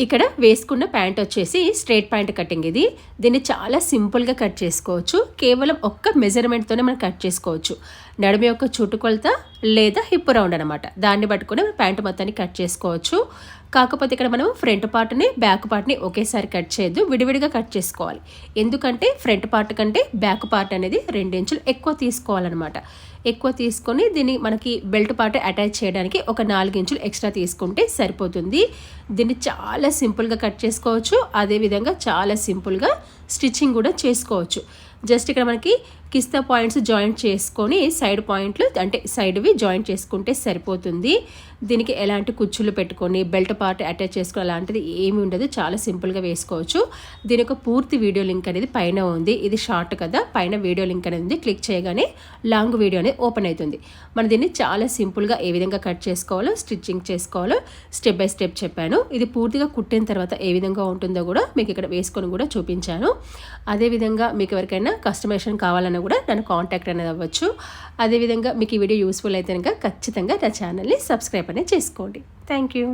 ఇక్కడ వేసుకున్న ప్యాంట్ వచ్చేసి స్ట్రైట్ ప్యాంట్ కటింగ్ ఇది. దీన్ని చాలా సింపుల్గా కట్ చేసుకోవచ్చు. కేవలం ఒక్క మెజర్మెంట్తోనే మనం కట్ చేసుకోవచ్చు. నడుము యొక్క చుట్టుకొలత లేదా హిప్ రౌండ్ అనమాట, దాన్ని పట్టుకొని మనం ప్యాంట్ మొత్తాన్ని కట్ చేసుకోవచ్చు. కాకపోతే ఇక్కడ మనం ఫ్రంట్ పార్ట్ని బ్యాక్ పార్ట్ని ఒకేసారి కట్ చేయొద్దు, విడివిడిగా కట్ చేసుకోవాలి. ఎందుకంటే ఫ్రంట్ పార్ట్ కంటే బ్యాక్ పార్ట్ అనేది 2 ఇంచులు ఎక్కువ తీసుకోవాలన్నమాట. ఎక్కువ తీసుకొని దీన్ని మనకి బెల్ట్ పార్ట్ అటాచ్ చేయడానికి ఒక 4 ఇంచులు ఎక్స్ట్రా తీసుకుంటే సరిపోతుంది. దీన్ని చాలా సింపుల్గా కట్ చేసుకోవచ్చు. అదేవిధంగా చాలా సింపుల్గా స్టిచ్చింగ్ కూడా చేసుకోవచ్చు. జస్ట్ ఇక్కడ మనకి కిస్తా పాయింట్స్ జాయింట్ చేసుకొని సైడ్ పాయింట్లు అంటే సైడ్వి జాయింట్ చేసుకుంటే సరిపోతుంది. దీనికి ఎలాంటి కుచ్చులు పెట్టుకొని బెల్ట్ పార్ట్ అటాచ్ చేసుకుని అలాంటిది ఏమి ఉండదు, చాలా సింపుల్గా వేసుకోవచ్చు. దీని యొక్క పూర్తి వీడియో లింక్ అనేది పైన ఉంది. ఇది షార్ట్ కదా, పైన వీడియో లింక్ అనేది ఉంది. క్లిక్ చేయగానే లాంగ్ వీడియో అనేది ఓపెన్ అవుతుంది. మనం దీన్ని చాలా సింపుల్గా ఏ విధంగా కట్ చేసుకోవాలో స్టిచ్చింగ్ చేసుకోవాలో స్టెప్ బై స్టెప్ చెప్పాను. ఇది పూర్తిగా కుట్టిన తర్వాత ఏ విధంగా ఉంటుందో కూడా మీకు ఇక్కడ వేసుకొని కూడా చూపించాను. అదేవిధంగా మీకు ఎవరికైనా కస్టమైజేషన్ కావాలన్నా కూడా నన్ను కాంటాక్ట్ అనేది అవ్వచ్చు. అదేవిధంగా మీకు ఈ వీడియో యూస్ఫుల్ అయితే కనుక ఖచ్చితంగా నా ఛానల్ని సబ్స్క్రైబ్ అనేది చేసుకోండి. Thank you.